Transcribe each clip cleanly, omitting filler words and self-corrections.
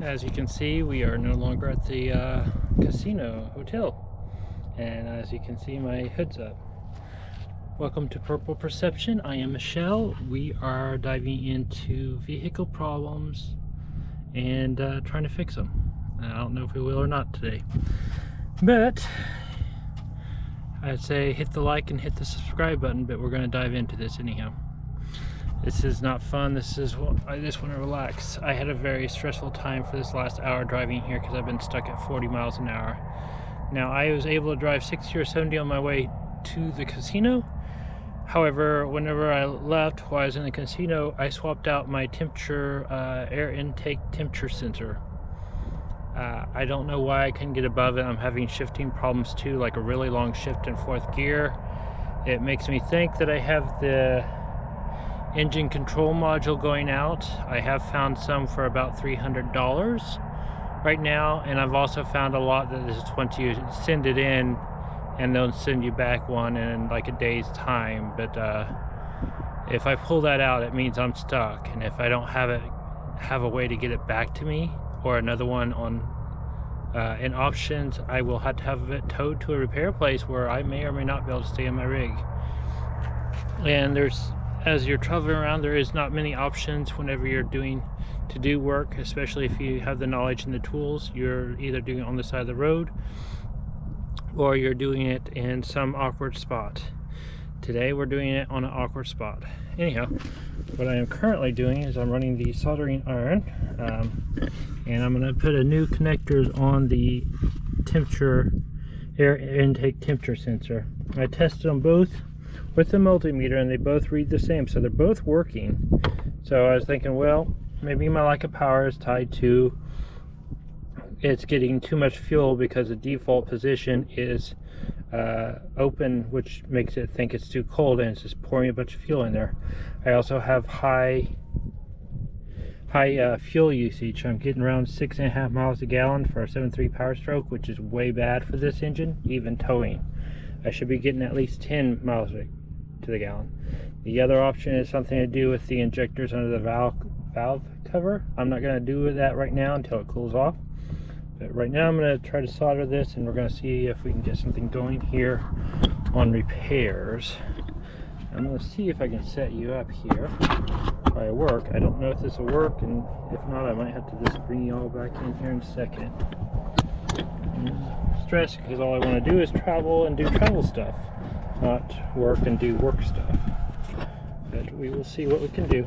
As you can see, we are no longer at the casino hotel, and as you can see, my hood's up. Welcome to Purple Perception. I am Michelle. We are diving into vehicle problems and trying to fix them. I don't know if we will or not today, but I'd say hit the like and hit the subscribe button, but we're going to dive into this anyhow. This is not fun. I just want to relax. I had a very stressful time for this last hour driving here because I've been stuck at 40 miles an hour. Now, I was able to drive 60 or 70 on my way to the casino. However, whenever I left while I was in the casino, I swapped out my temperature, air intake temperature sensor. I don't know why I couldn't get above it. I'm having shifting problems too, like a really long shift in fourth gear. It makes me think that I have the engine control module going out. I have found some for about $300 right now, and I've also found a lot that is once you send it in and they'll send you back one in like a day's time. But if I pull that out, it means I'm stuck, and if I don't have a way to get it back to me or another one on in options, I will have to have it towed to a repair place where I may or may not be able to stay in my rig. And as you're traveling around, there is not many options whenever you're doing work, especially if you have the knowledge and the tools. You're either doing it on the side of the road or you're doing it in some awkward spot. Today we're doing it on an awkward spot. Anyhow, what I am currently doing is I'm running the soldering iron, and I'm going to put a new connectors on the air intake temperature sensor. I tested them both with the multimeter and they both read the same, so they're both working. So I was thinking, well, maybe my lack of power is tied to it's getting too much fuel because the default position is open, which makes it think it's too cold and it's just pouring a bunch of fuel in there. I also have high fuel usage. I'm getting around 6.5 miles a gallon for a 7.3 Power Stroke, which is way bad for this engine, even towing. I should be getting at least 10 miles to the gallon. The other option is something to do with the injectors under the valve cover. I'm not going to do that right now until it cools off. But right now I'm going to try to solder this, and we're going to see if we can get something going here on repairs. I'm going to see if I can set you up here by work. I don't know if this will work, and if not, I might have to just bring you all back in here in a second. Stress, because all I want to do is travel and do travel stuff, not work and do work stuff. But we will see what we can do.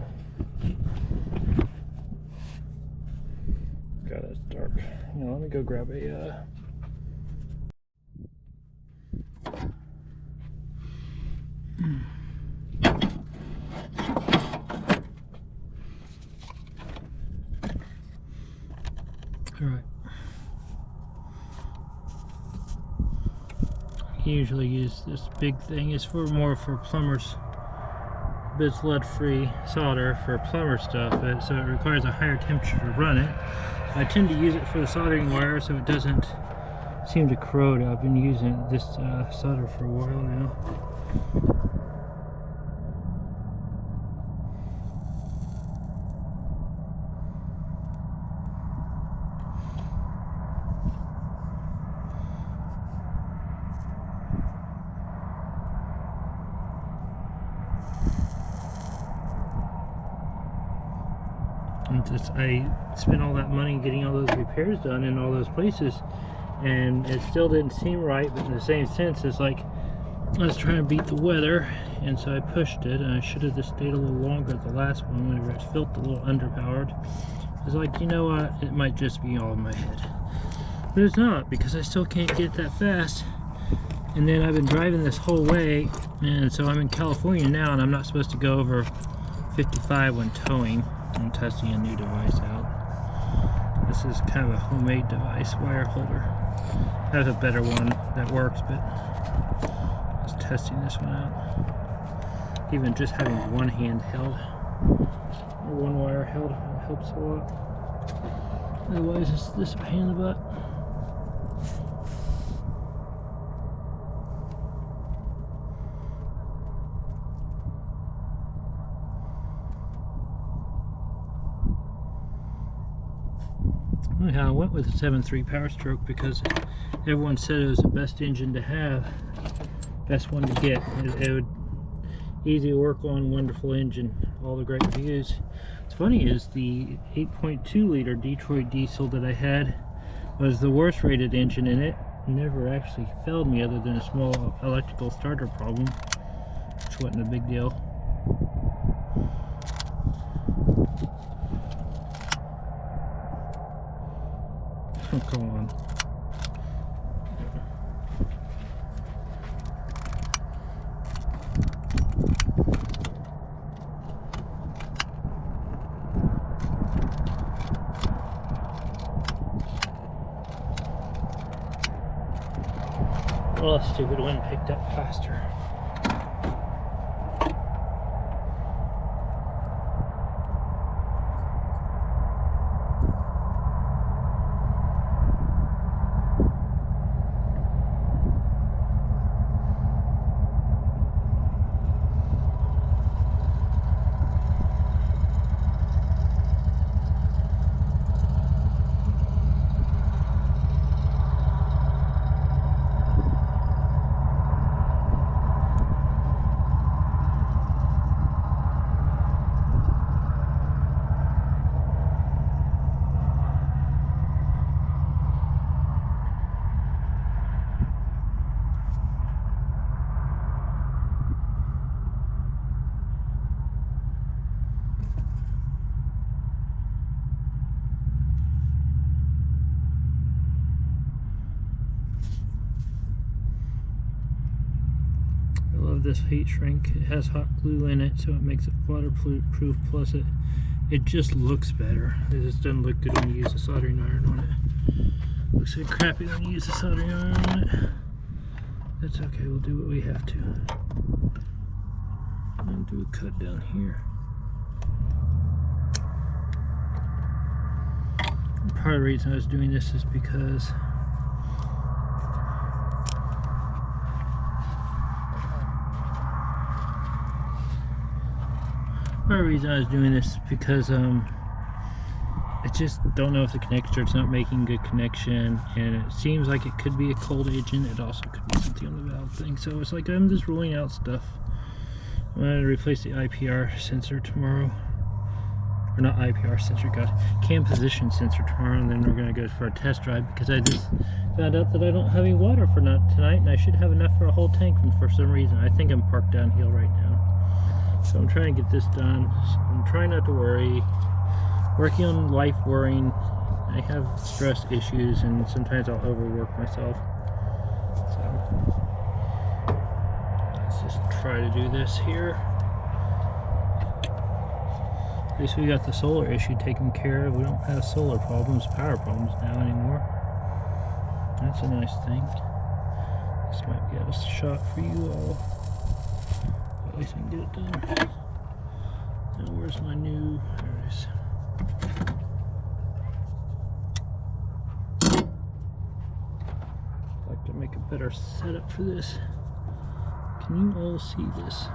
God, it's dark. Let me go grab a all right. I usually use this big thing. It's more for plumbers, but it's lead-free solder for plumber stuff, so it requires a higher temperature to run it. I tend to use it for the soldering wire so it doesn't seem to corrode. I've been using this solder for a while now. I spent all that money getting all those repairs done in all those places, and it still didn't seem right. But in the same sense, it's like I was trying to beat the weather, and so I pushed it, and I should have just stayed a little longer at the last one whenever it felt a little underpowered. It's like, you know what, it might just be all in my head, but it's not, because I still can't get that fast. And then I've been driving this whole way, and so I'm in California now, and I'm not supposed to go over 55 when towing. I'm testing a new device out. This is kind of a homemade device, wire holder. I have a better one that works, but just testing this one out. Even just having one hand held or one wire held helps a lot. Otherwise, it's just a pain in the butt. Anyhow, I went with the 7.3 Power Stroke because everyone said it was the best engine to have, best one to get. It would easy to work on, wonderful engine, all the great reviews. What's funny is the 8.2 liter Detroit diesel that I had was the worst rated engine in it. Never actually failed me other than a small electrical starter problem, which wasn't a big deal. Oh, come on. Well, that stupid one picked up faster. This heat shrink, it has hot glue in it, so it makes it waterproof, plus it just looks better. It just doesn't look good when you use a soldering iron on it. Looks like crappy when you use a soldering iron on it. That's okay, we'll do what we have to. And do a cut down here. Part of the reason I was doing this is because I just don't know if the connector's not making good connection, and it seems like it could be a cold agent. It also could be something on the valve thing. So it's like I'm just ruling out stuff. I'm going to replace the IPR sensor tomorrow. Or not IPR sensor, God. Cam position sensor tomorrow, and then we're going to go for a test drive because I just found out that I don't have any water for tonight, and I should have enough for a whole tank for some reason. I think I'm parked downhill right now. So I'm trying to get this done. I'm trying not to worry. Working on life worrying. I have stress issues and sometimes I'll overwork myself. So let's just try to do this here. At least we got the solar issue taken care of. We don't have solar problems, power problems now anymore. That's a nice thing. This might be out of shot for you all. At least I can get it done. Now where's my new, there it is. I'd like to make a better setup for this. Can you all see this?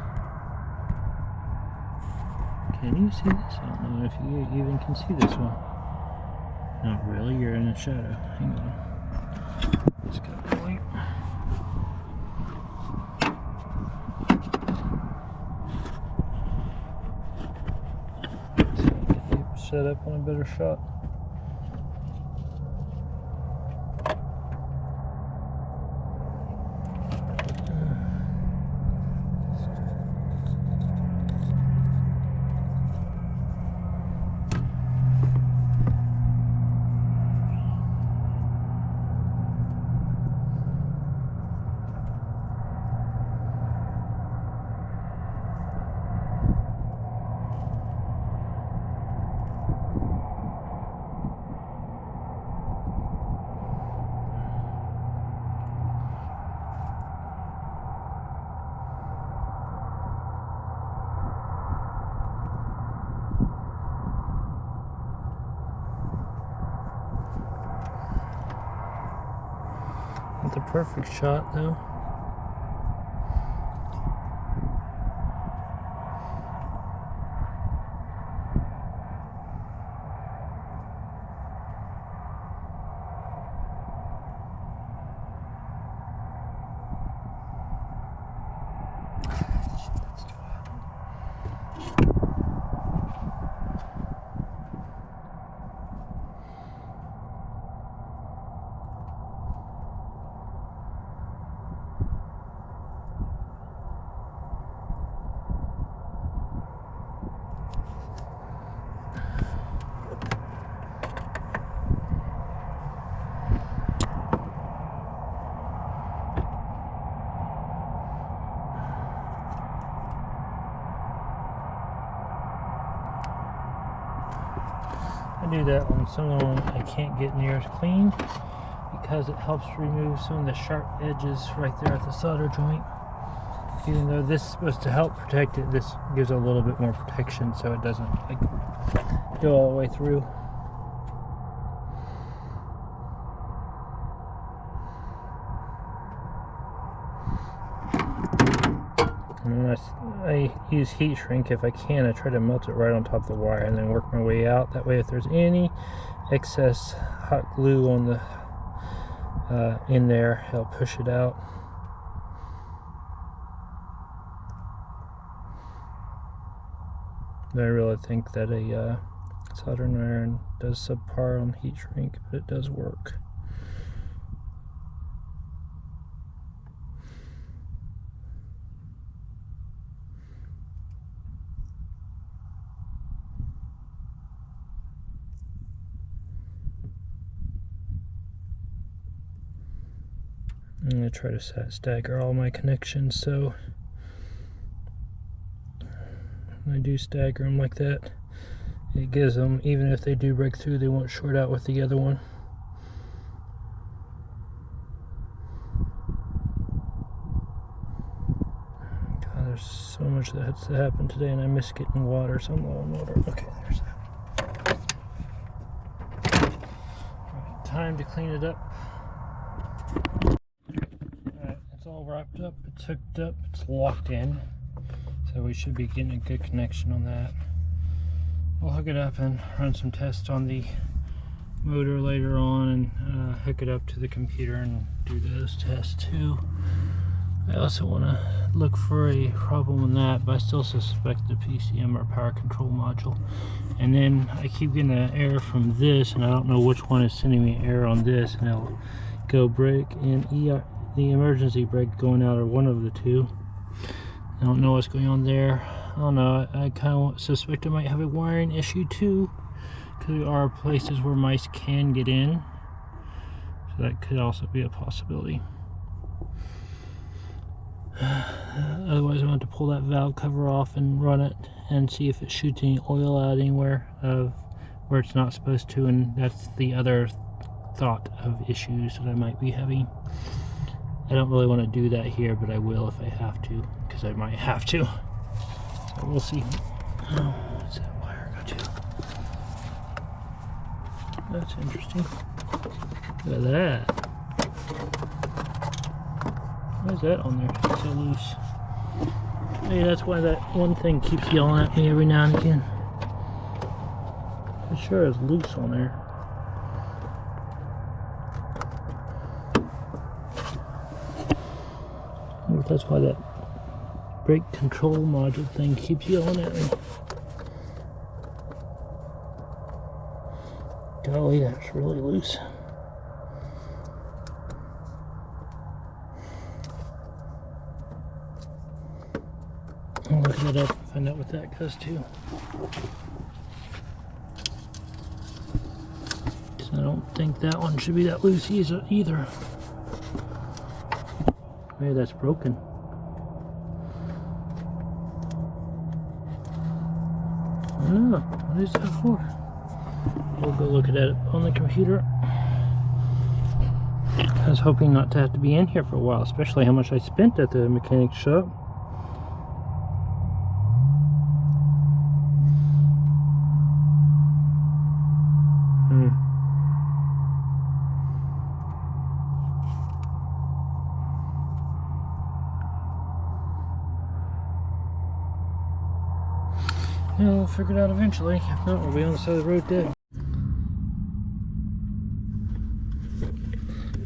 Can you see this? I don't know if you even can see this one. Not really, you're in a shadow. Hang on. Just got going. Set up on a better shot. Not the perfect shot though. I do that on some of them I can't get near as clean because it helps remove some of the sharp edges right there at the solder joint. Even though this is supposed to help protect it, this gives a little bit more protection so it doesn't like go all the way through. And I use heat shrink if I can. I try to melt it right on top of the wire and then work my way out. That way if there's any excess hot glue on the in there, it'll push it out. I really think that a soldering iron does subpar on heat shrink, but it does work. I'm going to try to stagger all my connections, so when I do stagger them like that, it gives them, even if they do break through, they won't short out with the other one. God, there's so much that has to happen today, and I miss getting water, so I'm low on water. Okay, there's that. Alright, time to clean it up. Alright, it's all wrapped up, it's hooked up, it's locked in. So we should be getting a good connection on that. We'll hook it up and run some tests on the motor later on and hook it up to the computer and do those tests too. I also want to look for a problem in that, but I still suspect the PCM or power control module. And then I keep getting an error from this, and I don't know which one is sending me error on this, and it'll go brake and the emergency brake going out, or one of the two. I don't know what's going on there. I don't know. I kind of suspect I might have a wiring issue too, because there are places where mice can get in, so that could also be a possibility. Otherwise, I want to pull that valve cover off and run it and see if it shoots any oil out anywhere of where it's not supposed to, and that's the other thought of issues that I might be having. I don't really want to do that here, but I will if I have to, because I might have to. So we'll see. Oh, what's that wire go to? That's interesting. Look at that. Why is that on there? It's so loose. Maybe that's why that one thing keeps yelling at me every now and again. It sure is loose on there. That's why that brake control module thing keeps yelling at me. Golly, that's really loose. I'll look that up and find out what that does too. So I don't think that one should be that loose either. Maybe that's broken. I don't know. What is that for? We'll go look at it on the computer. I was hoping not to have to be in here for a while, especially how much I spent at the mechanic shop. Yeah, we'll figure it out eventually. If not, we'll be on the side of the road dead.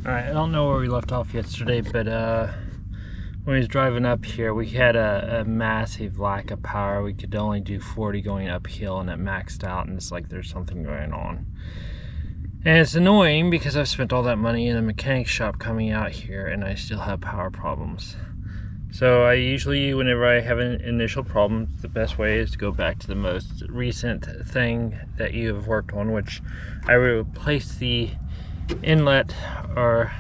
Alright, I don't know where we left off yesterday, but when we was driving up here, we had a massive lack of power. We could only do 40 going uphill, and it maxed out, and it's like there's something going on. And it's annoying because I've spent all that money in a mechanic shop coming out here, and I still have power problems. So I usually, whenever I have an initial problem, the best way is to go back to the most recent thing that you have worked on, which I replaced the inlet or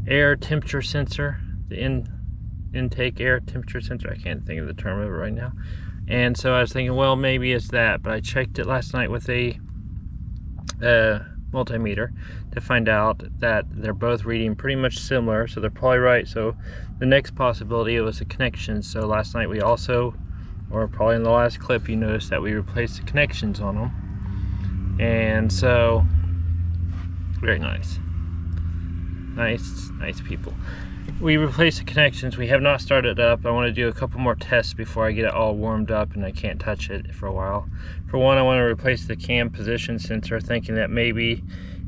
air temperature sensor, the intake air temperature sensor. I can't think of the term of it right now. And so I was thinking, well, maybe it's that, but I checked it last night with a multimeter to find out that they're both reading pretty much similar, so they're probably right. So the next possibility was the connections. So last night we also, or probably in the last clip, you noticed that we replaced the connections on them. And so, very nice. Nice people. We replaced the connections. We have not started up. I want to do a couple more tests before I get it all warmed up and I can't touch it for a while. For one, I want to replace the cam position sensor, thinking that maybe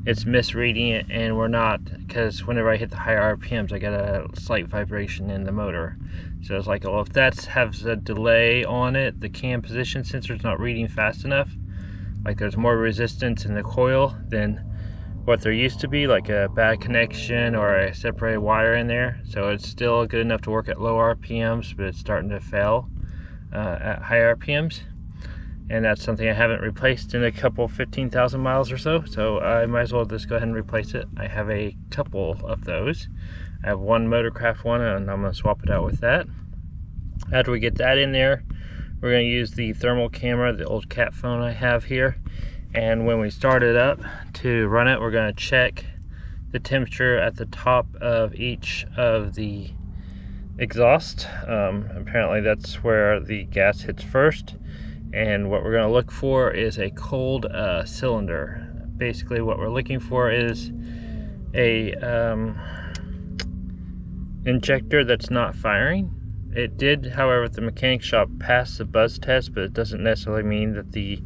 it's misreading it and we're not, because whenever I hit the higher RPMs, I get a slight vibration in the motor. So it's like, well, if that has a delay on it, the cam position sensor is not reading fast enough, like there's more resistance in the coil than what there used to be, like a bad connection or a separated wire in there. So it's still good enough to work at low RPMs, but it's starting to fail at high RPMs. And that's something I haven't replaced in a couple 15,000 miles or so. So I might as well just go ahead and replace it. I have a couple of those. I have one Motorcraft one, and I'm gonna swap it out with that. After we get that in there, we're gonna use the thermal camera, the old cat phone I have here. And when we start it up to run it, we're going to check the temperature at the top of each of the exhaust. Apparently that's where the gas hits first. And what we're going to look for is a cold cylinder. Basically what we're looking for is a injector that's not firing. It did, however, at the mechanic shop pass the buzz test, but it doesn't necessarily mean that the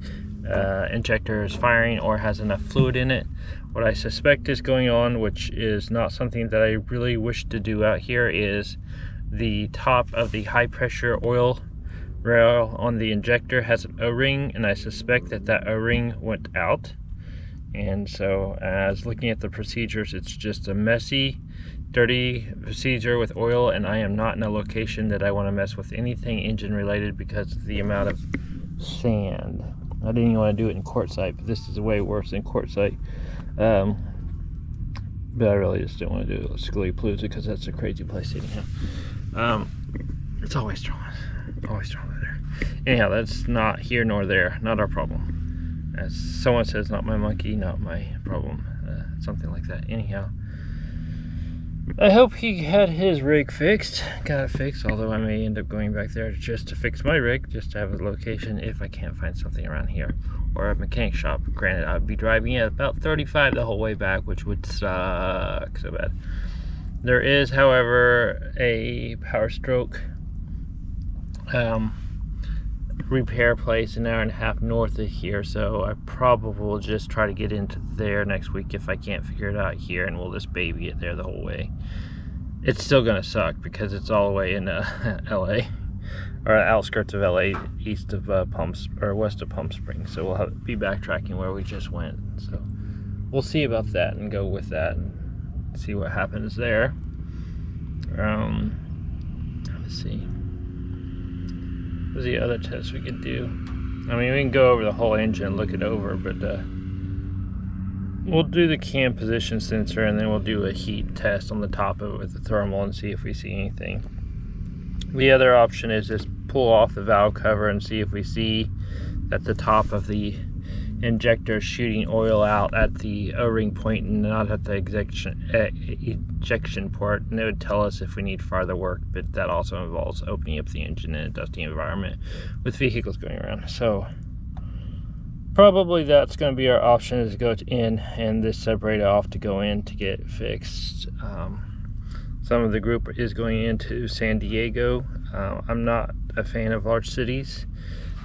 injector is firing or has enough fluid in it. What I suspect is going on, which is not something that I really wish to do out here, is the top of the high pressure oil rail on the injector has an O-ring, and I suspect that that O-ring went out. And so as looking at the procedures, it's just a messy, dirty procedure with oil, and I am not in a location that I want to mess with anything engine related because of the amount of sand. I didn't even want to do it in Quartzsite, but this is way worse than Quartzsite. But I really just didn't want to do it with Scully-Palooza because that's a crazy place anyhow. It's always strong there. Anyhow, that's not here nor there, not our problem. As someone says, not my monkey, not my problem. Something like that. Anyhow, I hope he had his rig fixed. Got it fixed, although I may end up going back there just to fix my rig, just to have a location if I can't find something around here. Or a mechanic shop. Granted, I'd be driving at about 35 the whole way back, which would suck so bad. There is, however, a Power Stroke repair place an hour and a half north of here, so I probably will just try to get into there next week if I can't figure it out here, and we'll just baby it there the whole way. It's still gonna suck because it's all the way in LA, or outskirts of LA, east of west of Palm Springs, so we'll be backtracking where we just went. So we'll see about that and go with that and see what happens there. Let's see. What's the other test we could do? I mean, we can go over the whole engine and look it over, but we'll do the cam position sensor, and then we'll do a heat test on the top of it with the thermal and see if we see anything. The other option is just pull off the valve cover and see if we see that the top of the injector is shooting oil out at the O-ring point and not at the ejection port, and it would tell us if we need farther work, but that also involves opening up the engine in a dusty environment with vehicles going around. So probably that's going to be our option, is to go in and this separator off to go in to get fixed. Some of the group is going into San Diego. I'm not a fan of large cities,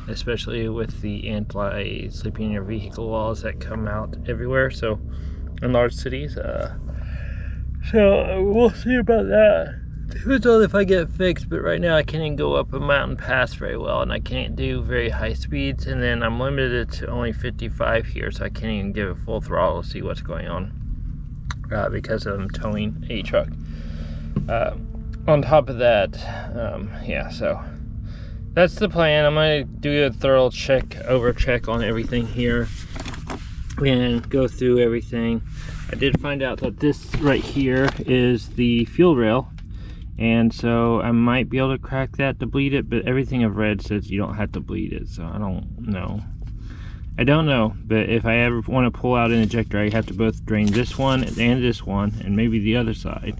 especially with the anti-sleeping in your vehicle laws that come out everywhere, so in large cities. So we'll see about that. Depends on if I get fixed, but right now I can't even go up a mountain pass very well, and I can't do very high speeds, and then I'm limited to only 55 here, so I can't even give it full throttle to see what's going on because I'm towing a truck. On top of that, yeah, so that's the plan. I'm going to do a thorough check on everything here and go through everything. I did find out that this right here is the fuel rail, and so I might be able to crack that to bleed it, but everything I've read says you don't have to bleed it, so I don't know. But if I ever want to pull out an injector, I have to both drain this one and this one, and maybe the other side.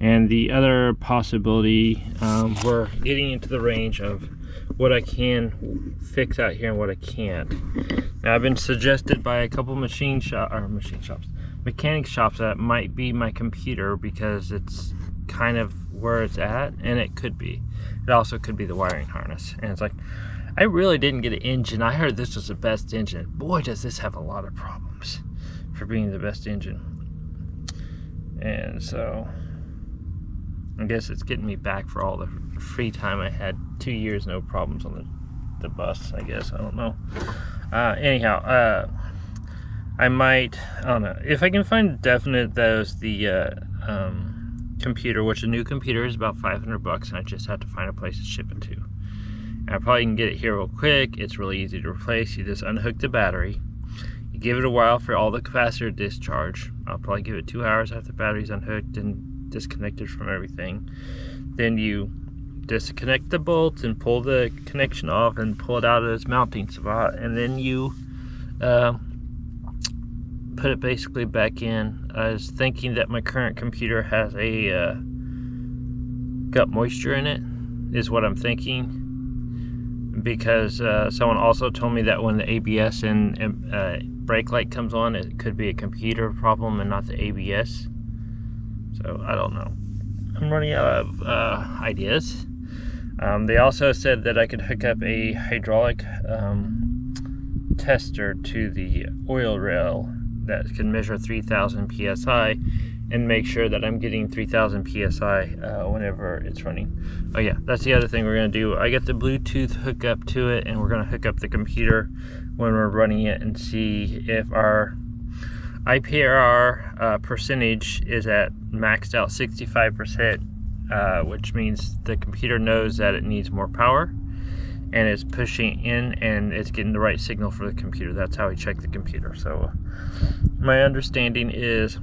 And the other possibility, we're getting into the range of what I can fix out here and what I can't. Now, I've been suggested by a couple mechanic shops that might be my computer, because it's kind of where it's at, and it could be. It also could be the wiring harness. And it's like, I really didn't get an engine. I heard this was the best engine. Boy, does this have a lot of problems for being the best engine. And so I guess it's getting me back for all the free time I had. 2 years, no problems on the bus, I guess. I don't know. Anyhow, I don't know. If I can find definite that was the computer, which a new computer is about $500, and I just have to find a place to ship it to. And I probably can get it here real quick. It's really easy to replace. You just unhook the battery. You give it a while for all the capacitor to discharge. I'll probably give it 2 hours after the battery's unhooked and disconnected from everything. Then you disconnect the bolts and pull the connection off and pull it out of its mounting spot, and then you put it basically back in. I was thinking that my current computer has a got moisture in it, is what I'm thinking, because someone also told me that when the ABS and brake light comes on, it could be a computer problem and not the ABS. So I don't know. I'm running out of ideas. They also said that I could hook up a hydraulic tester to the oil rail that can measure 3,000 psi and make sure that I'm getting 3,000 psi whenever it's running. Oh yeah, that's the other thing we're going to do. I got the Bluetooth hookup to it, and we're going to hook up the computer when we're running it and see if our IPR percentage is at maxed out 65%, which means the computer knows that it needs more power, and it's pushing in and it's getting the right signal for the computer. That's how we check the computer. So my understanding is,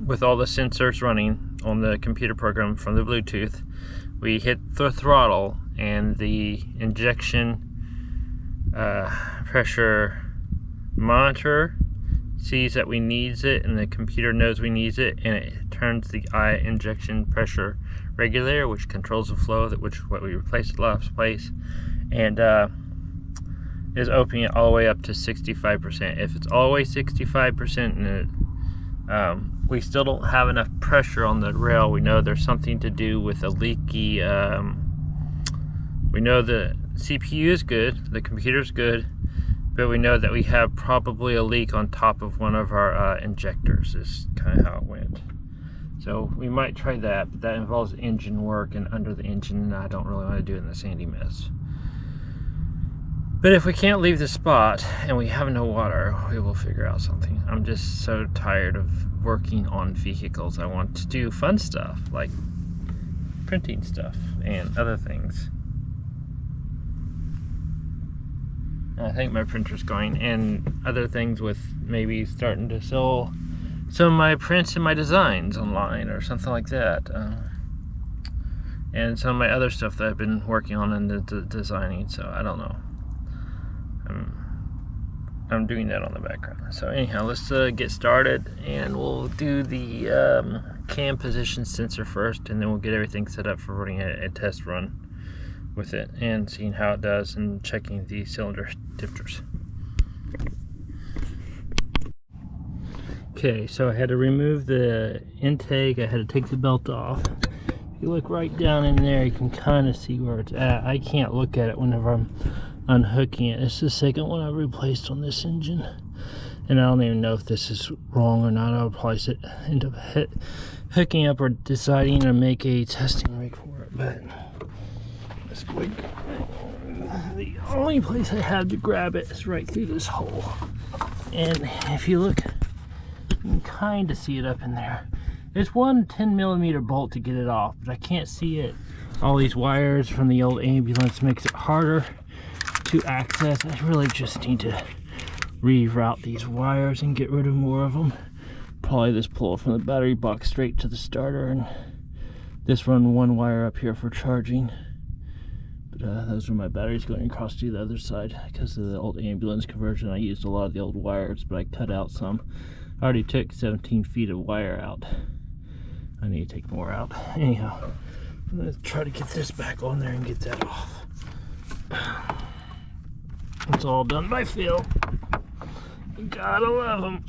with all the sensors running on the computer program from the Bluetooth, we hit the throttle and the injection pressure monitor sees that we needs it, and the computer knows we needs it, and it turns the injection pressure regulator, which controls the flow, which is what we replaced last place, and is opening it all the way up to 65%. If it's all the way 65% and we still don't have enough pressure on the rail, we know there's something to do with a leaky, we know the CPU is good, the computer's good, but we know that we have probably a leak on top of one of our injectors, is kind of how it went. So we might try that, but that involves engine work and under the engine, and I don't really want to do it in the sandy mess. But if we can't leave the spot and we have no water, we will figure out something. I'm just so tired of working on vehicles. I want to do fun stuff like printing stuff and other things. I think my printer's going, and other things with maybe starting to sell some of my prints and my designs online or something like that. And some of my other stuff that I've been working on in the designing, so I don't know. I'm doing that on the background. So anyhow, let's get started, and we'll do the cam position sensor first, and then we'll get everything set up for running a test run with it and seeing how it does and checking the cylinder tempers. Okay, so I had to remove the intake. I had to take the belt off. If you look right down in there, you can kind of see where it's at. I can't look at it whenever I'm unhooking it. It's the second one I've replaced on this engine, and I don't even know if this is wrong or not. I'll probably end up hooking up or deciding to make a testing rig for it, but let's quick. The only place I have to grab it is right through this hole, and if you look, you can kind of see it up in there. There's one 10mm bolt to get it off, but I can't see it. All these wires from the old ambulance makes it harder to access. I really just need to reroute these wires and get rid of more of them. Probably just pull it from the battery box straight to the starter, and This run one wire up here for charging. But those are my batteries going across to the other side. Because of the old ambulance conversion, I used a lot of the old wires, but I cut out some. I already took 17 feet of wire out. I need to take more out. Anyhow, I'm going to try to get this back on there and get that off. It's all done by Phil. You gotta love them.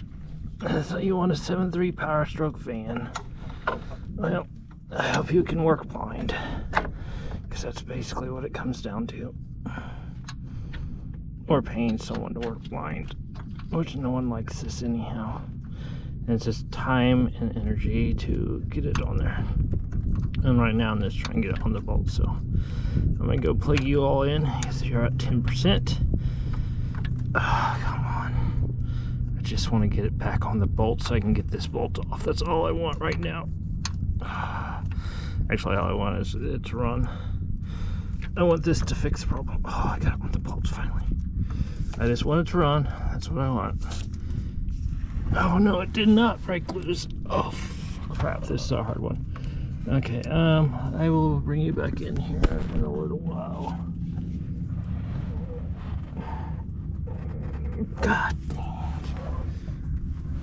So you want a 7.3 Power Stroke fan. Well, I hope you can work blind. Because that's basically what it comes down to. Or paying someone to work blind. Which no one likes this anyhow. And it's just time and energy to get it on there. And right now I'm just trying to get it on the bolt. So I'm going to go plug you all in because you're at 10%. Oh, come on. I just want to get it back on the bolt so I can get this bolt off. That's all I want right now. Actually, all I want is it to run. I want this to fix the problem. Oh, I got it on the bolt finally. I just want it to run. That's what I want. Oh no, it did not break loose. Oh crap, this is a hard one. Okay, I will bring you back in here in a little while. God dang it.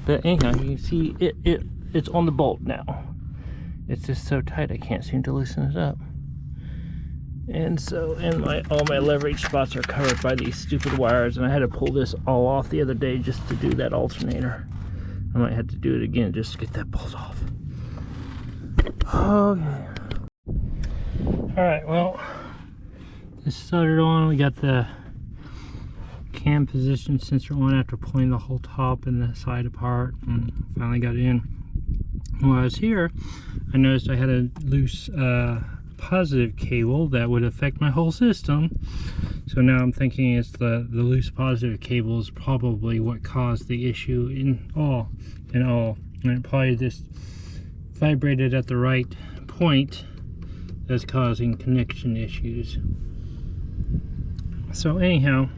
But anyhow, you see it's on the bolt now. It's just so tight I can't seem to loosen it up. And so, all my leverage spots are covered by these stupid wires, and I had to pull this all off the other day just to do that alternator. I might have to do it again just to get that bolt off. Okay. Alright, well, this started on. We got the cam position sensor on after pulling the whole top and the side apart, and finally got it in. While I was here, I noticed I had a loose positive cable that would affect my whole system. So now I'm thinking it's the loose positive cable is probably what caused the issue in all. And it probably just vibrated at the right point that's causing connection issues. So anyhow,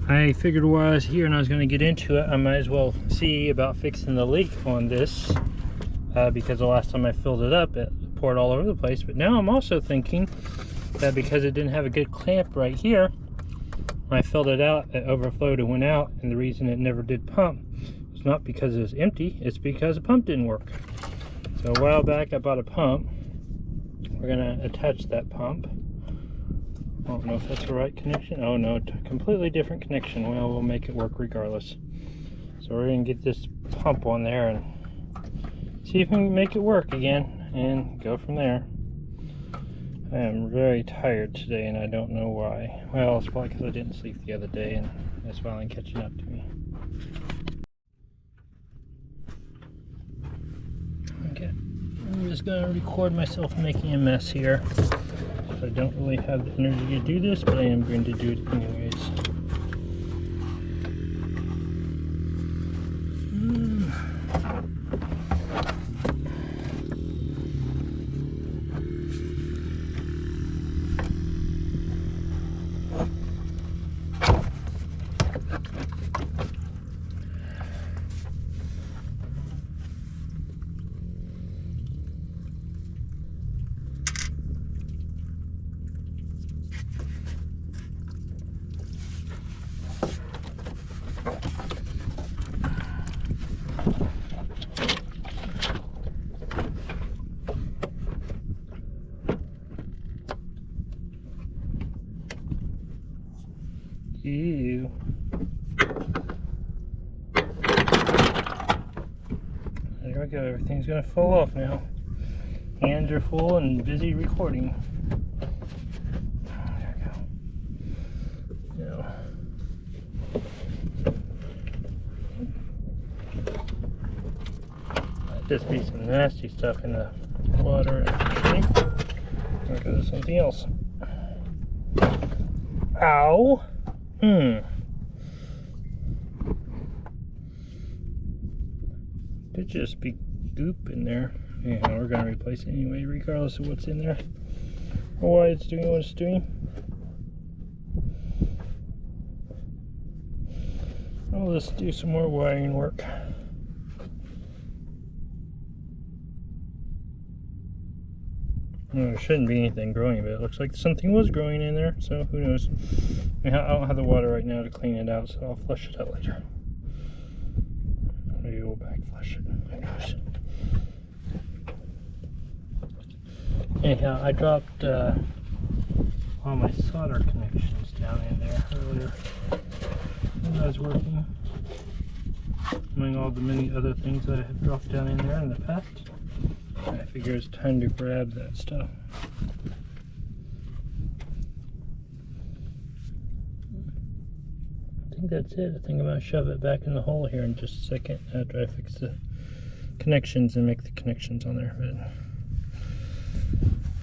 I figured while I was here and I was going to get into it, I might as well see about fixing the leak on this, because the last time I filled it up, it poured all over the place. But now I'm also thinking that because it didn't have a good clamp right here, when I filled it out, it overflowed and went out, and the reason it never did pump was not because it was empty, it's because the pump didn't work. So a while back I bought a pump. We're going to attach that pump. I don't know if that's the right connection. Oh no, completely different connection. Well, we'll make it work regardless. So we're going to get this pump on there and see if we can make it work again and go from there. I am very tired today and I don't know why. Well, it's probably because I didn't sleep the other day and it's finally catching up to me. Okay, I'm just going to record myself making a mess here. I don't really have the energy to do this, but I am going to do it anyways. Ew. There we go, everything's gonna fall off now. Hands are full and busy recording. There we go. Now, might just be some nasty stuff in the water. There goes something else. Ow! Could just be goop in there. Anyhow, we're gonna replace it anyway, regardless of what's in there or why it's doing what it's doing. Well, let's do some more wiring work. Well, there shouldn't be anything growing, but it looks like something was growing in there, so who knows. I don't have the water right now to clean it out, so I'll flush it out later. Maybe we'll back flush it. Who knows. Anyhow, I dropped all my solder connections down in there earlier when I was working. Among all the many other things I have dropped down in there in the past. I figure it's time to grab that stuff. I think that's it. I think I'm going to shove it back in the hole here in just a second after I fix the connections and make the connections on there. But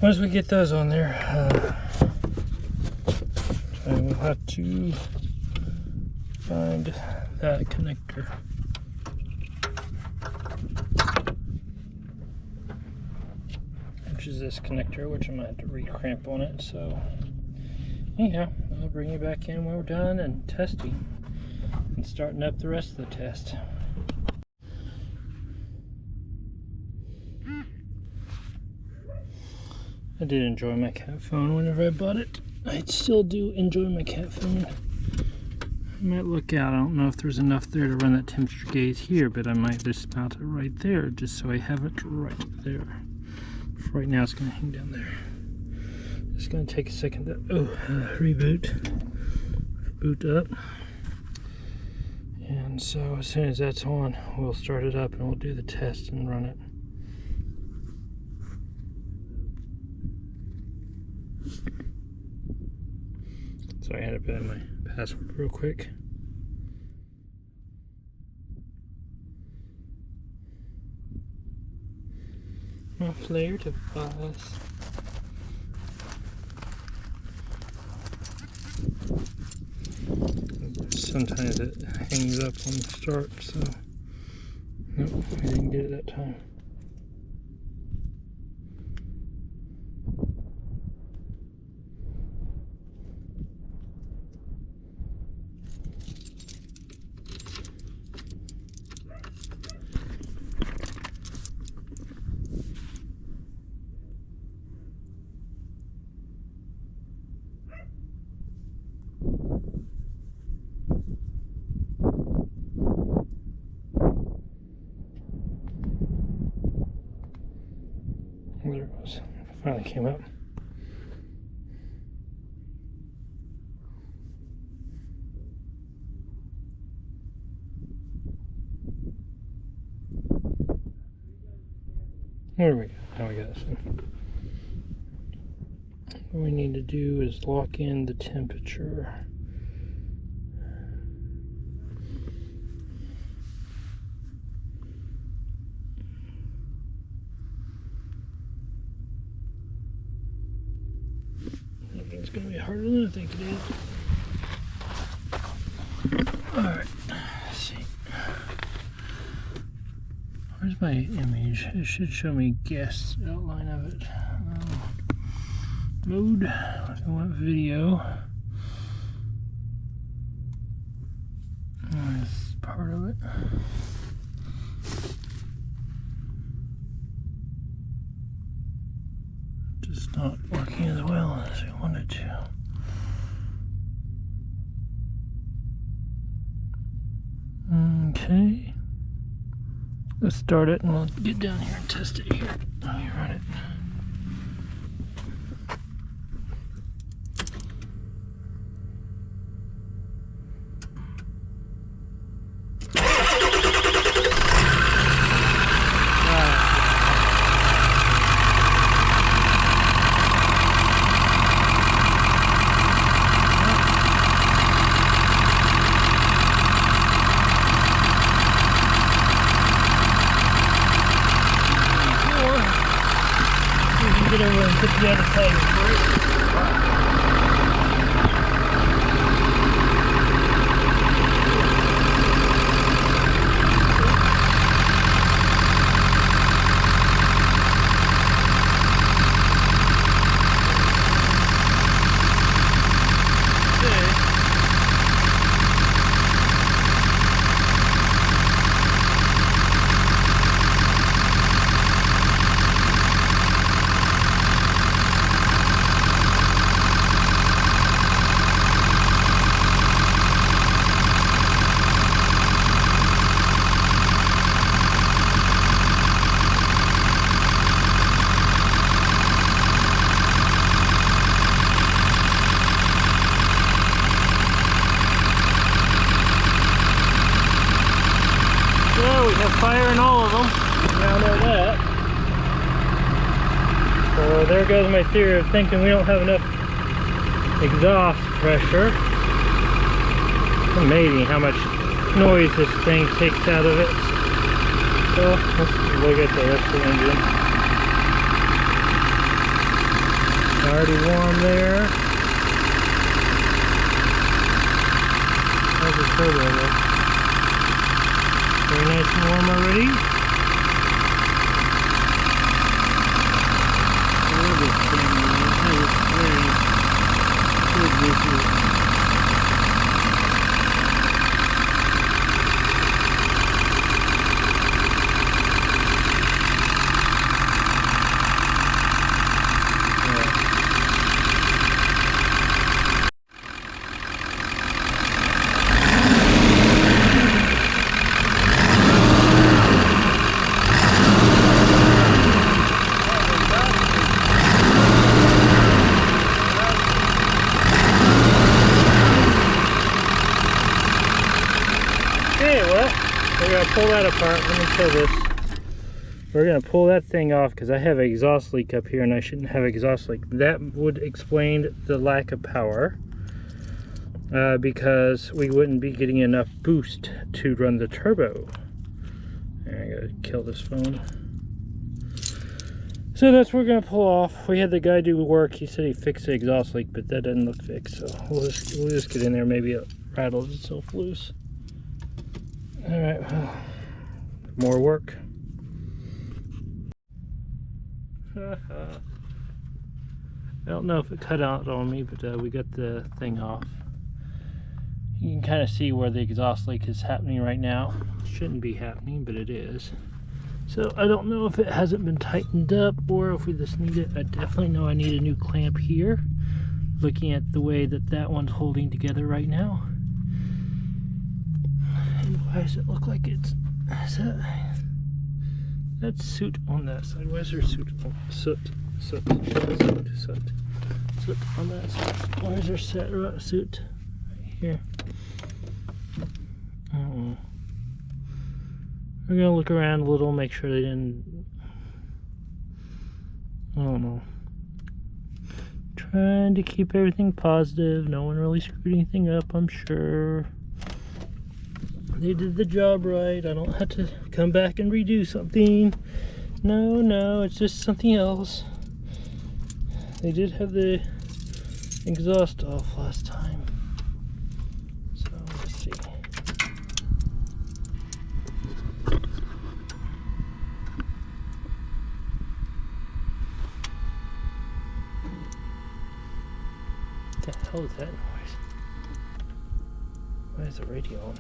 once we get those on there, I will have to find that connector. Which is this connector, which I'm going to have to re-cramp on it. So anyhow, I'll bring you back in when we're done and testing and starting up the rest of the test. I did enjoy my cat phone whenever I bought it. I still do enjoy my cat phone. I might look out. I don't know if there's enough there to run that temperature gauge here, but I might just mount it right there just so I have it right there. For right now, it's going to hang down there. It's going to take a second to reboot up. And so as soon as that's on, we'll start it up and we'll do the test and run it. So I had to put in my password real quick. My flare device. Sometimes it hangs up on the start, so nope, I didn't get it that time. There it was. It finally came up. There we go. Now we got this in. What we need to do is lock in the temperature. It's going to be harder than I think it is. Alright, let's see. Where's my image? It should show me guest outline of it. Mode. I want video. This is part of it. Just not working as well as I wanted to. Okay. Let's start it and we'll get down here and test it here. Let me run it. Get over and put the other side of the brake. fire in all of them. You now know that. So there goes my theory of thinking we don't have enough exhaust pressure. It's amazing how much noise this thing takes out of it. So let's look at the rest of the engine. Already warm there. How's the turbo look? Very nice and warm already. Look at this thing, man. That is very good visual. We're going to pull that apart. Let me show this. We're going to pull that thing off because I have an exhaust leak up here and I shouldn't have an exhaust leak. That would explain the lack of power because we wouldn't be getting enough boost to run the turbo. And I got to kill this phone. So that's what we're going to pull off. We had the guy do work. He said he fixed the exhaust leak, but that doesn't look fixed. So we'll just get in there. Maybe it rattles itself loose. Alright, well, more work. I don't know if it cut out on me, but we got the thing off. You can kind of see where the exhaust leak is happening right now. It shouldn't be happening, but it is. So I don't know if it hasn't been tightened up or if we just need it. I definitely know I need a new clamp here. Looking at the way that one's holding together right now. Why does it look like it's... That's soot on that side. Why is there soot on soot on that side? Why is there soot right here? We're gonna look around a little, make sure they didn't... I don't know. Trying to keep everything positive. No one really screwed anything up, I'm sure. They did the job right. I don't have to come back and redo something. No, it's just something else. They did have the exhaust off last time. So let's see. What the hell is that noise? Why is the radio on?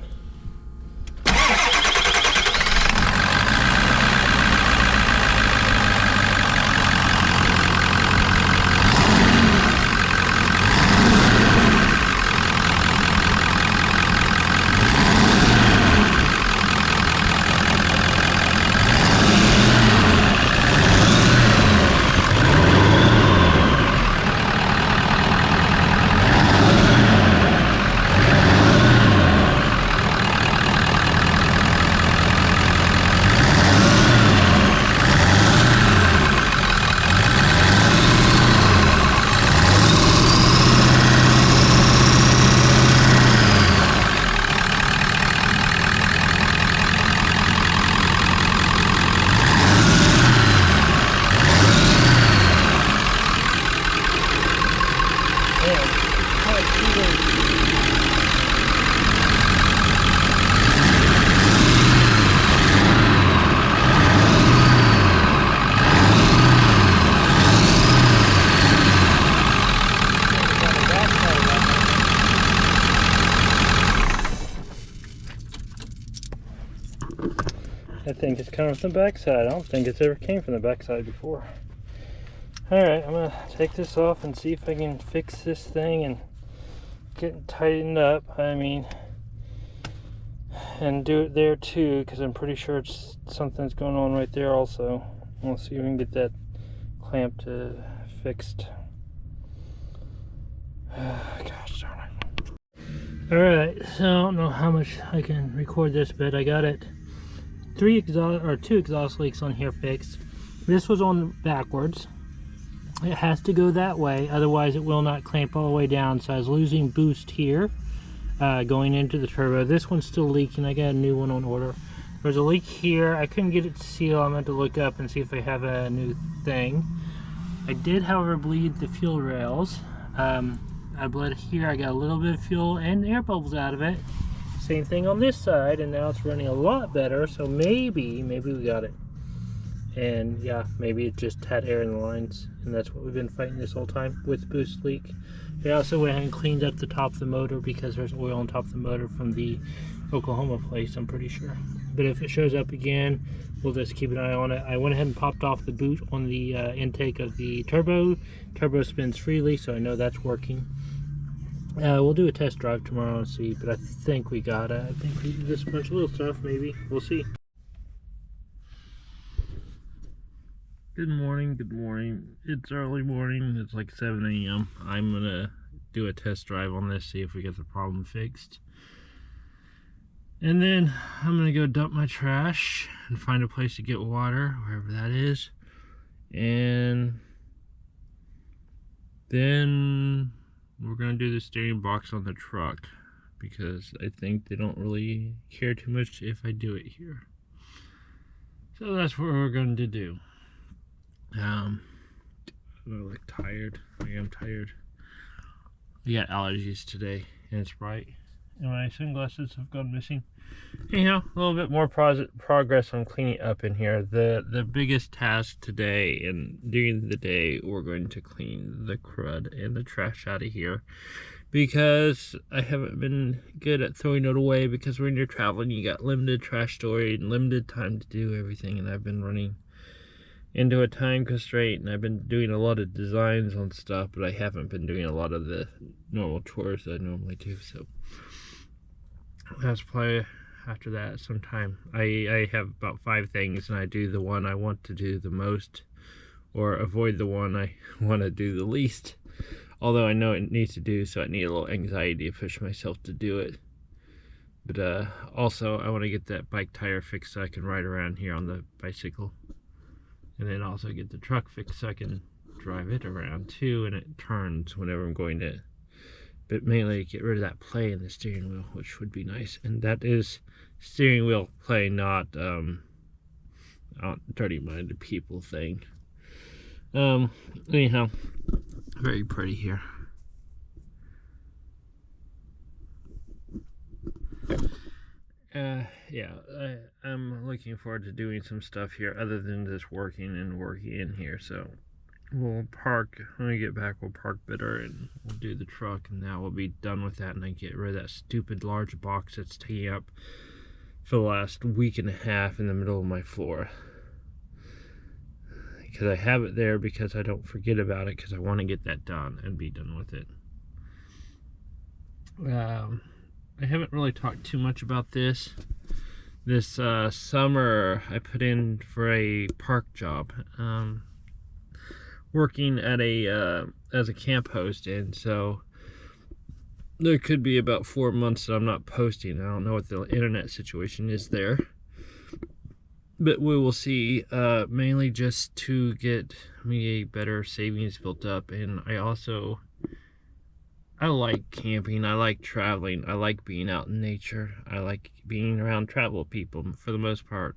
I think it's coming from the backside. I don't think it's ever came from the backside before. Alright, I'm going to take this off and see if I can fix this thing and get it tightened up. I mean, and do it there too, because I'm pretty sure it's something's going on right there also. We'll see if we can get that clamp fixed. Gosh darn it. Alright, so I don't know how much I can record this, but I got it two exhaust leaks on here fixed. This was on backwards. It has to go that way, otherwise it will not clamp all the way down. So I was losing boost here going into the turbo. This one's still leaking. I got a new one on order. There's a leak here. I couldn't get it to seal. I'm going to look up and see if they have a new thing. I did, however, bleed the fuel rails. I bled here. I got a little bit of fuel and air bubbles out of it. Same thing on this side, and now it's running a lot better. So maybe we got it. And yeah, maybe it just had air in the lines, and that's what we've been fighting this whole time with boost leak. I also went ahead and cleaned up the top of the motor because there's oil on top of the motor from the Oklahoma place, I'm pretty sure. But if it shows up again, we'll just keep an eye on it. I went ahead and popped off the boot on the intake of the turbo. Turbo spins freely, so I know that's working. We'll do a test drive tomorrow and see, but I think we got it. I think we did just a bunch of little stuff, maybe. We'll see. Good morning, good morning. It's early morning. It's like 7 a.m. I'm gonna do a test drive on this, see if we get the problem fixed. And then I'm gonna go dump my trash and find a place to get water, wherever that is. And then we're gonna do the steering box on the truck because I think they don't really care too much if I do it here. So that's what we're going to do. I'm like tired. I am tired. I got allergies today and it's bright. And my sunglasses have gone missing. Anyhow, a little bit more progress on cleaning up in here. The biggest task today and during the day, we're going to clean the crud and the trash out of here. Because I haven't been good at throwing it away, because when you're traveling, you got limited trash storage and limited time to do everything. And I've been running into a time constraint, and I've been doing a lot of designs on stuff, but I haven't been doing a lot of the normal chores that I normally do. So that's probably after that sometime. I have about 5 things, and I do the one I want to do the most, or avoid the one I want to do the least. Although I know it needs to do, so I need a little anxiety to push myself to do it. But also I want to get that bike tire fixed so I can ride around here on the bicycle. And then also get the truck fixed so I can drive it around too, and it turns whenever I'm going to. But mainly get rid of that play in the steering wheel, which would be nice. And that is steering wheel play, not dirty-minded people thing. Anyhow, very pretty here. Yeah, I'm looking forward to doing some stuff here other than just working in here. So we'll park, when we get back, we'll park better and we'll do the truck, and now we'll be done with that, and I get rid of that stupid large box that's taking up for the last week and a half in the middle of my floor. Because I have it there because I don't forget about it, because I want to get that done and be done with it. I haven't really talked too much about this. This summer I put in for a park job, working at a as a camp host, and so there could be about 4 months that I'm not posting. I don't know what the internet situation is there, but we will see. Mainly just to get me a better savings built up, and I like camping, I like traveling, I like being out in nature, I like being around travel people for the most part.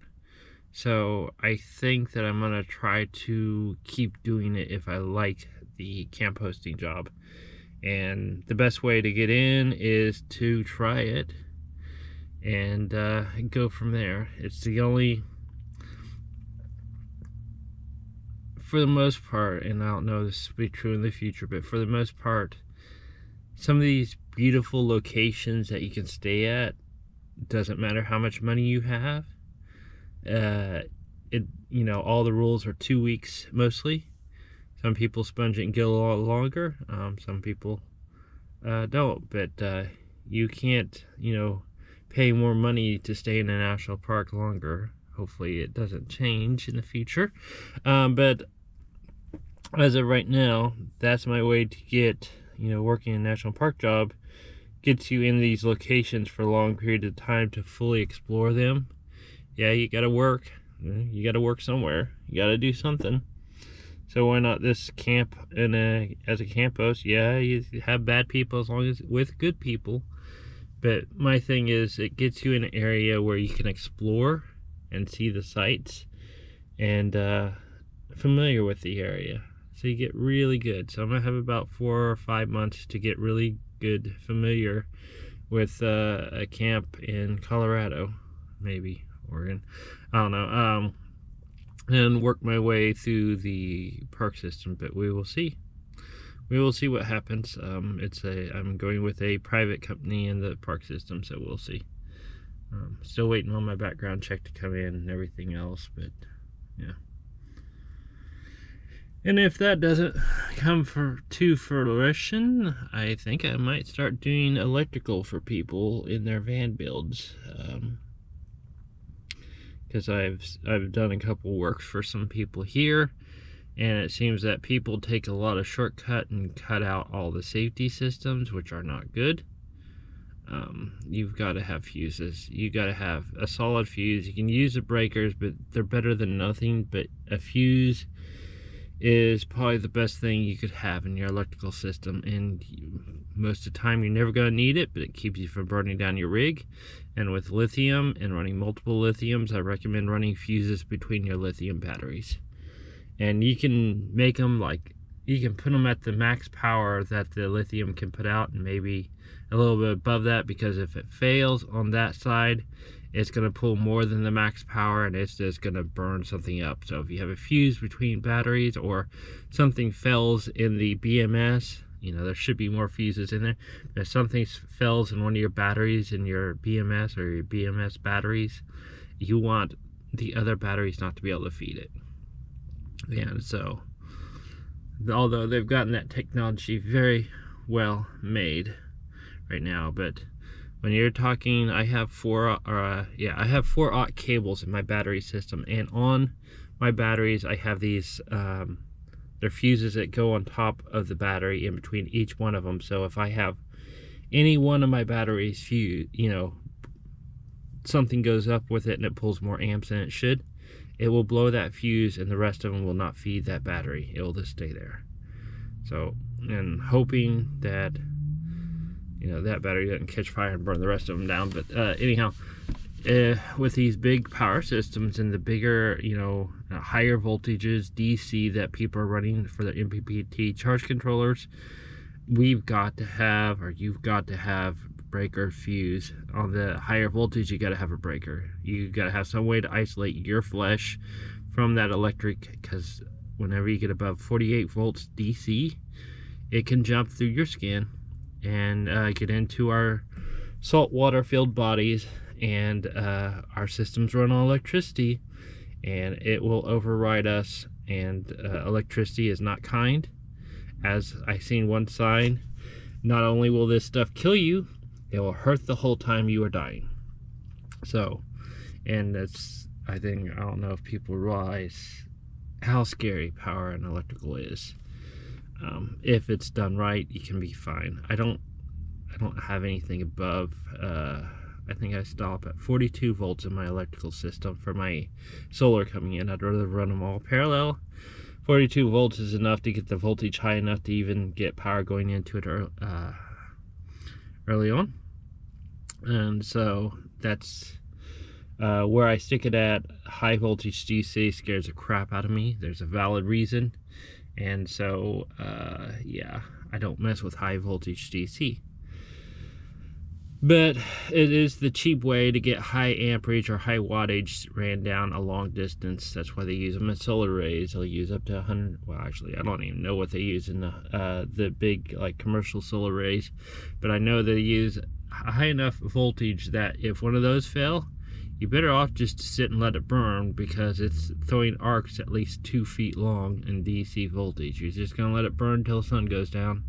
So I think that I'm gonna try to keep doing it if I like the camp hosting job. And the best way to get in is to try it and go from there. It's the only, for the most part, and I don't know if this will be true in the future, but for the most part, some of these beautiful locations that you can stay at, doesn't matter how much money you have. You know, all the rules are 2 weeks mostly. Some people sponge it and get a lot longer. Some people don't. But you can't, you know, pay more money to stay in a national park longer. Hopefully it doesn't change in the future. But as of right now, that's my way to get, you know, working a national park job gets you in these locations for a long period of time to fully explore them Yeah, you gotta work. You gotta work somewhere. You gotta do something. So why not this camp as a camp host? Yeah, you have bad people as long as with good people. But my thing is, it gets you in an area where you can explore and see the sights and familiar with the area. So you get really good. So I'm gonna have about 4 or 5 months to get really good familiar with a camp in Colorado, maybe Oregon, I don't know, and work my way through the park system. But we will see. We will see what happens. I'm going with a private company in the park system, so we'll see. Still waiting on my background check to come in and everything else, but yeah. And if that doesn't come to fruition, I think I might start doing electrical for people in their van builds. Because I've done a couple works for some people here, and it seems that people take a lot of shortcut and cut out all the safety systems, which are not good. You've got to have fuses. You got to have a solid fuse. You can use the breakers, but they're better than nothing. But a fuse is probably the best thing you could have in your electrical system, and most of the time you're never going to need it, but it keeps you from burning down your rig. And with lithium and running multiple lithiums, I recommend running fuses between your lithium batteries. And you can make them you can put them at the max power that the lithium can put out, and maybe a little bit above that, because if it fails on that side, it's going to pull more than the max power, and it's just going to burn something up. So if you have a fuse between batteries, or something fails in the BMS, there should be more fuses in there. If something fails in one of your batteries in your BMS or your BMS batteries, you want the other batteries not to be able to feed it. And so, although they've gotten that technology very well made right now, but when you're talking, I have 4-aught cables in my battery system, and on my batteries I have these they're fuses that go on top of the battery in between each one of them. So if I have any one of my batteries fuse, something goes up with it and it pulls more amps than it should, it will blow that fuse, and the rest of them will not feed that battery. It will just stay there. So, and hoping that that battery doesn't catch fire and burn the rest of them down. But anyhow, with these big power systems and the bigger, higher voltages DC that people are running for their MPPT charge controllers, you've got to have breaker fuse. On the higher voltage, you got to have a breaker. You got to have some way to isolate your flesh from that electric, because whenever you get above 48 volts DC, it can jump through your skin and get into our saltwater filled bodies, and our systems run on electricity, and it will override us. And electricity is not kind. As I seen one sign, not only will this stuff kill you, it will hurt the whole time you are dying. So, and that's, I don't know if people realize how scary power and electrical is. If it's done right, you can be fine. I don't have anything above, I think I stop at 42 volts in my electrical system for my solar coming in. I'd rather run them all parallel. 42 volts is enough to get the voltage high enough to even get power going into it early on. And so that's where I stick it at. High voltage DC scares the crap out of me. There's a valid reason. And so, yeah, I don't mess with high voltage DC. But it is the cheap way to get high amperage or high wattage ran down a long distance. That's why they use them as solar arrays. They'll use up to 100. Well, actually, I don't even know what they use in the big commercial solar arrays, but I know they use high enough voltage that if one of those fail, you're better off just to sit and let it burn, because it's throwing arcs at least 2 feet long in DC voltage. You're just gonna let it burn till the sun goes down,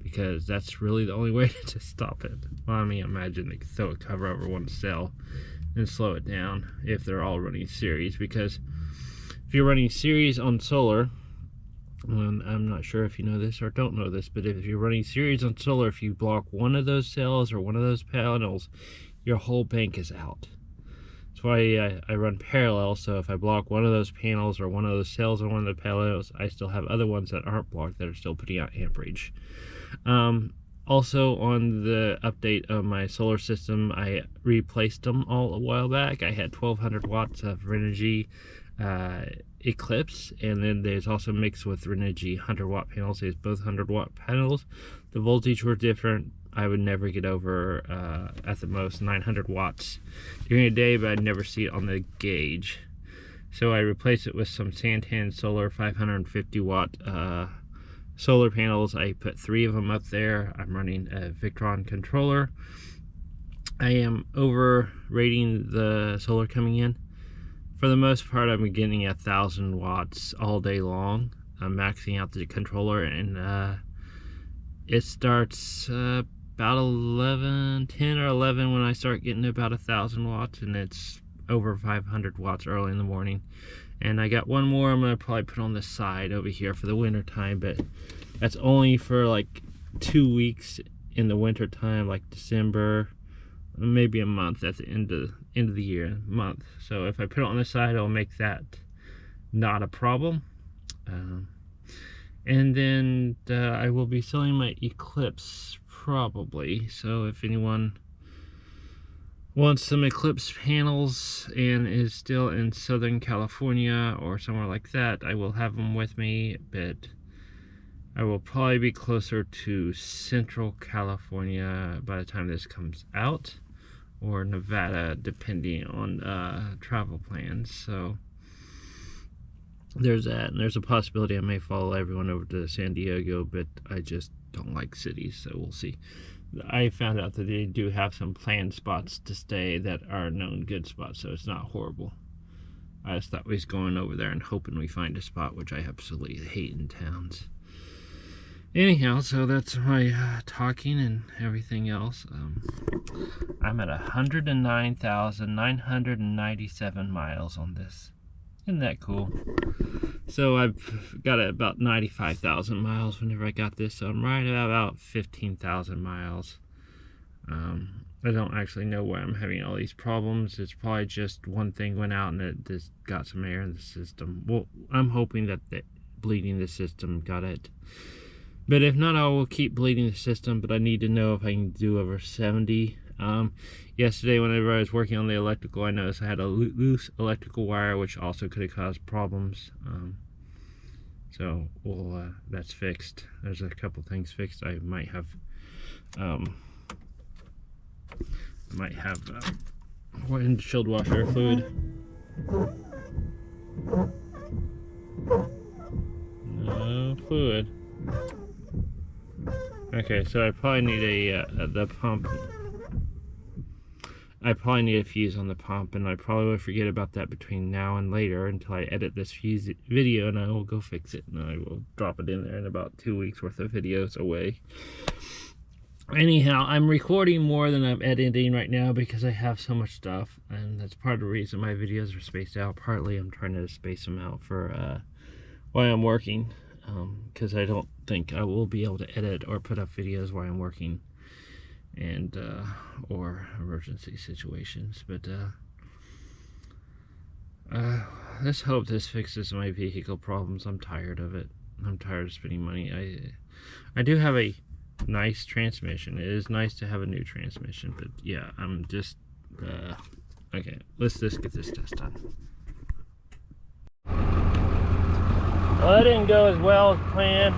because that's really the only way to stop it. Well, I mean, imagine they could throw a cover over one cell and slow it down if they're all running series. Because if you're running series on solar, and I'm not sure if you know this or don't know this, but if you're running series on solar, if you block one of those cells or one of those panels, your whole bank is out. That's why I run parallel, so if I block one of those panels or one of those cells or one of the panels, I still have other ones that aren't blocked that are still putting out amperage. Also, on the update of my solar system, I replaced them all a while back. I had 1200 watts of Renogy Eclipse, and then there's also mixed with Renogy 100 watt panels. There's both 100 watt panels. The voltage were different. I would never get over at the most 900 watts during a day, but I'd never see it on the gauge. So I replaced it with some Santan Solar 550 watt solar panels. I put 3 of them up there. I'm running a Victron controller. I am overrating the solar coming in. For the most part, I'm getting 1,000 watts all day long. I'm maxing out the controller, and it starts about 10 or 11 when I start getting about 1,000 watts, and it's over 500 watts early in the morning. And I got one more I'm gonna probably put on the side over here for the winter time, but that's only for like 2 weeks in the winter time, like December, maybe a month at the end of the year, month. So if I put it on the side, it'll make that not a problem. And then I will be selling my Eclipse probably. So if anyone wants some Eclipse panels and is still in Southern California or somewhere like that, I will have them with me, but I will probably be closer to Central California by the time this comes out, or Nevada, depending on travel plans. So there's that, and there's a possibility I may follow everyone over to San Diego, but I just don't like cities, so we'll see. I found out that they do have some planned spots to stay that are known good spots, so it's not horrible. I just thought we was going over there and hoping we find a spot, which I absolutely hate in towns. Anyhow, so that's my talking and everything else. I'm at 109,997 miles on this. Isn't that cool? So I've got about 95,000 miles whenever I got this, so I'm right at about 15,000 miles. I don't actually know why I'm having all these problems. It's probably just one thing went out and it just got some air in the system. Well, I'm hoping that the bleeding the system got it. But if not, I will keep bleeding the system, but I need to know if I can do over 70. Yesterday, whenever I was working on the electrical, I noticed I had a loose electrical wire, which also could have caused problems. So, well, that's fixed. There's a couple things fixed. I might have windshield washer fluid. No fluid. Okay, so I probably need the pump. I probably need a fuse on the pump, and I probably will forget about that between now and later until I edit this fuse video, and I will go fix it, and I will drop it in there in about 2 weeks worth of videos away. Anyhow, I'm recording more than I'm editing right now because I have so much stuff, and that's part of the reason my videos are spaced out. Partly I'm trying to space them out for while I'm working, because I don't think I will be able to edit or put up videos while I'm working, and or emergency situations. But let's hope this fixes my vehicle problems. I'm tired of it. I'm tired of spending money. I do have a nice transmission. It is nice to have a new transmission, but yeah, I'm just okay, let's just get this test done. Well, that didn't go as well as planned.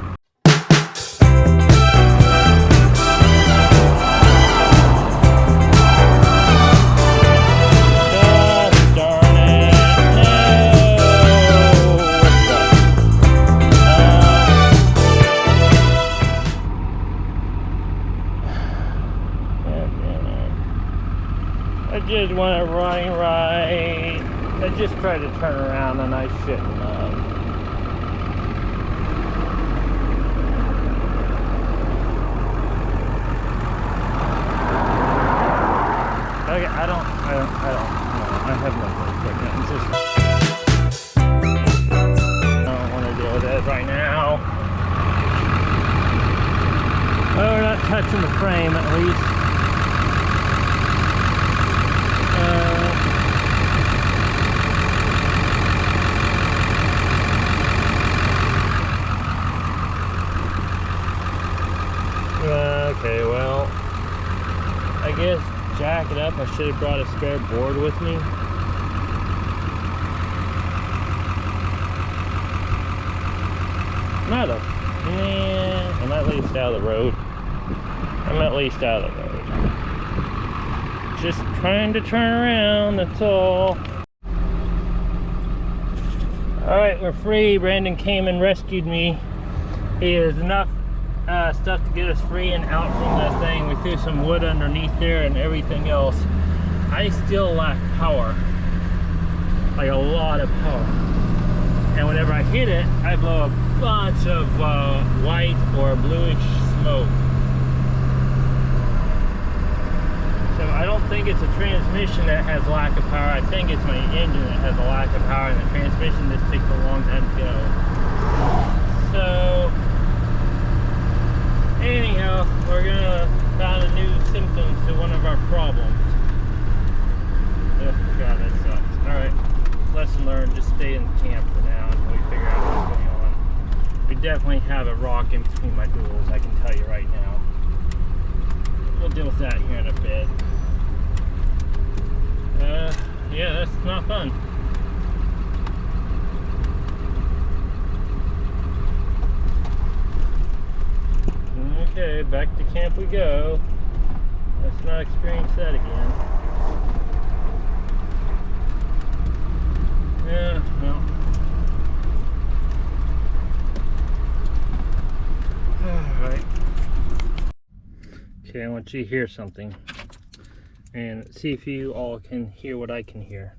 I just want it running right. I just tried to turn around and I shouldn't have. Okay, I don't know. I have no clue. I don't want to deal with it right now. Oh, we're not touching the frame at least. Okay, well, I guess jack it up. I should have brought a spare board with me. I'm at least out of the road. I'm at least out of the road. Just trying to turn around, that's all. Alright, we're free. Brandon came and rescued me. He has enough stuff to get us free and out from that thing. We threw some wood underneath there and everything else. I still lack power. Like a lot of power. And whenever I hit it, I blow a bunch of white or bluish smoke. So I don't think it's a transmission that has lack of power. I think it's my engine that has a lack of power, and the transmission just takes a long time to go. So anyhow, we're gonna find a new symptom to one of our problems. Oh god, that sucks. Alright, lesson learned, just stay in camp for now until we figure out what's going on. We definitely have a rock in between my duals, I can tell you right now. We'll deal with that here in a bit. Yeah, that's not fun. Okay, back to camp we go. Let's not experience that again. Yeah, well. Alright. Okay, I want you to hear something. And see if you all can hear what I can hear.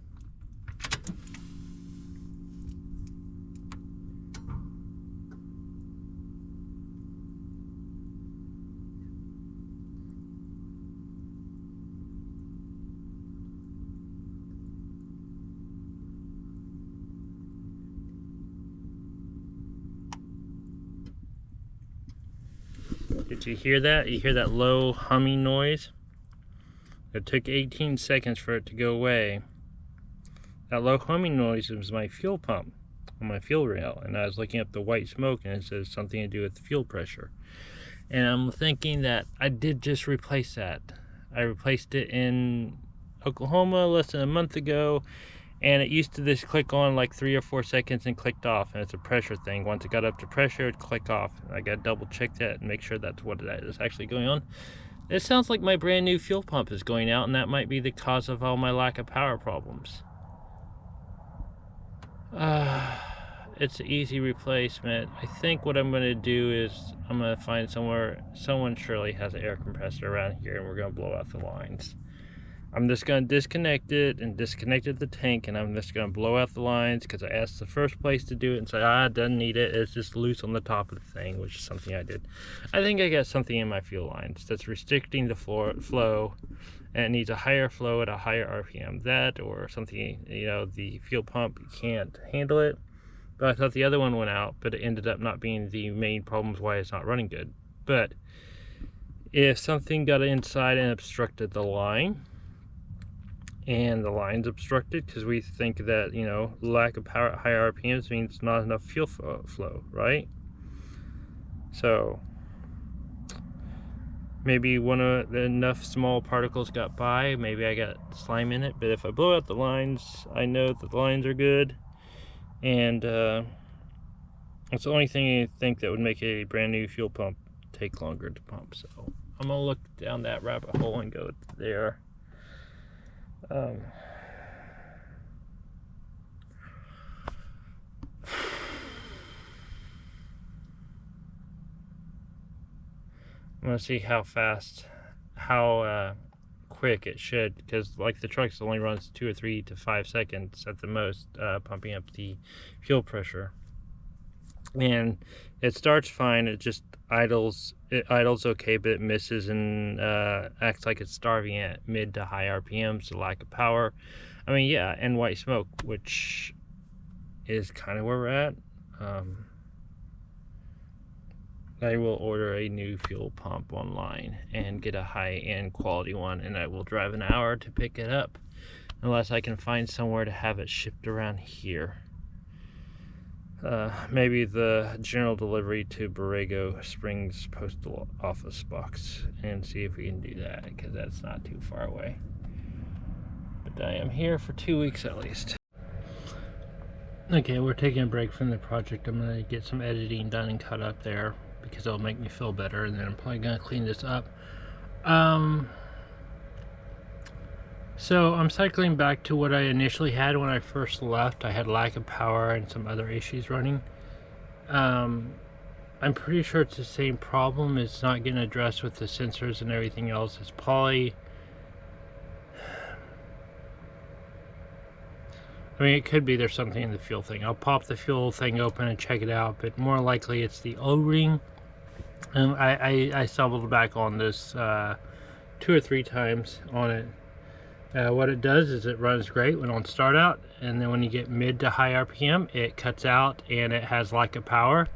Did you hear that? You hear that low humming noise? It took 18 seconds for it to go away. That low humming noise was my fuel pump on my fuel rail, and I was looking up the white smoke and it says something to do with fuel pressure. And I'm thinking that I did just replace that. I replaced it in Oklahoma less than a month ago, and it used to just click on like 3 or 4 seconds and clicked off, and it's a pressure thing. Once it got up to pressure, it'd click off. I gotta double check that and make sure that's what it is actually going on. It sounds like my brand new fuel pump is going out, and that might be the cause of all my lack of power problems. It's an easy replacement. I think what I'm going to do is I'm going to find somewhere, someone surely has an air compressor around here, and we're going to blow out the lines. I'm just going to disconnect it and disconnected the tank, and I'm just going to blow out the lines because I asked the first place to do it and said, it doesn't need it. It's just loose on the top of the thing, which is something I did. I think I got something in my fuel lines that's restricting the flow, and it needs a higher flow at a higher RPM. That or something, you know, the fuel pump can't handle it. But I thought the other one went out, but it ended up not being the main problems why it's not running good. But if something got inside and obstructed the line, and the line's obstructed because we think that, you know, lack of power at high RPMs means not enough fuel flow, right? So maybe enough small particles got by, maybe I got slime in it, but if I blow out the lines, I know that the lines are good, and it's the only thing I think that would make a brand new fuel pump take longer to pump. So I'm gonna look down that rabbit hole and go there. I'm gonna see how quick it should, because like the trucks only runs 2 or 3 to 5 seconds at the most, pumping up the fuel pressure, and it starts fine. It just idles. It idles okay, but it misses and acts like it's starving at mid to high RPMs, so lack of power. I mean, yeah, and white smoke, which is kind of where we're at. I will order a new fuel pump online and get a high-end quality one, and I will drive an hour to pick it up, unless I can find somewhere to have it shipped around here. maybe the general delivery to Borrego Springs postal office box, and see if we can do that, because that's not too far away. But I am here for 2 weeks at least. Okay, we're taking a break from the project. I'm going to get some editing done and cut up there, because it'll make me feel better, and then I'm probably going to clean this up. So I'm cycling back to what I initially had when I first left. I had lack of power and some other issues running. I'm pretty sure it's the same problem. It's not getting addressed with the sensors and everything else. It's probably, I mean, it could be there's something in the fuel thing. I'll pop the fuel thing open and check it out, but more likely it's the O-ring. I stumbled back on this 2 or 3 times on it. What it does is it runs great when on start out, and then when you get mid to high RPM, it cuts out and it has lack of power,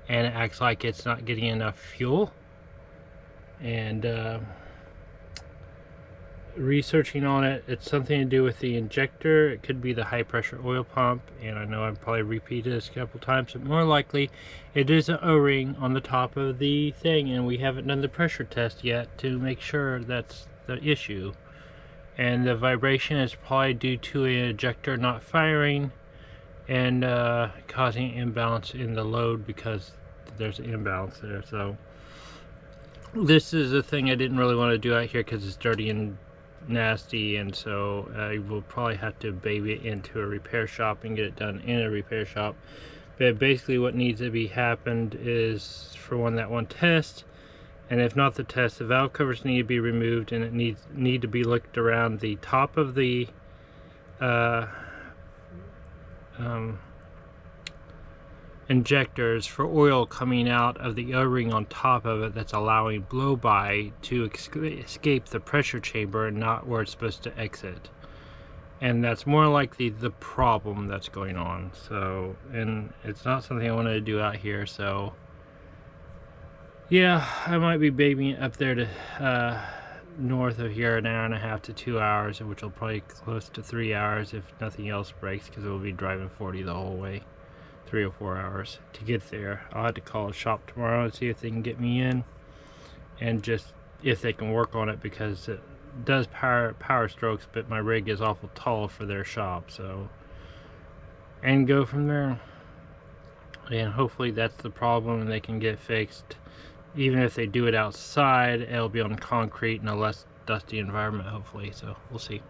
and it acts like it's not getting enough fuel. And researching on it, it's something to do with the injector. It could be the high pressure oil pump, and I know I've probably repeated this a couple times, but more likely it is an O-ring on the top of the thing, and we haven't done the pressure test yet to make sure that's the issue. And the vibration is probably due to an ejector not firing and causing imbalance in the load, because there's an imbalance there. So this is a thing I didn't really want to do out here because it's dirty and nasty, and so I will probably have to baby it into a repair shop and get it done in a repair shop. But basically what needs to be happened is, for that one test, and if not the test, the valve covers need to be removed, and it need to be looked around the top of the injectors for oil coming out of the O-ring on top of it that's allowing blow by to escape the pressure chamber and not where it's supposed to exit. And that's more likely the problem that's going on. So, and it's not something I wanted to do out here, so yeah, I might be babying it up there to north of here, an hour and a half to 2 hours, which will probably close to 3 hours if nothing else breaks, because we'll be driving 40 the whole way, 3 or 4 hours to get there. I'll have to call a shop tomorrow and see if they can get me in, and just if they can work on it, because it does power strokes, but my rig is awful tall for their shop. So, and go from there, and hopefully that's the problem and they can get it fixed. Even if they do it outside, it'll be on concrete in a less dusty environment, hopefully. So we'll see.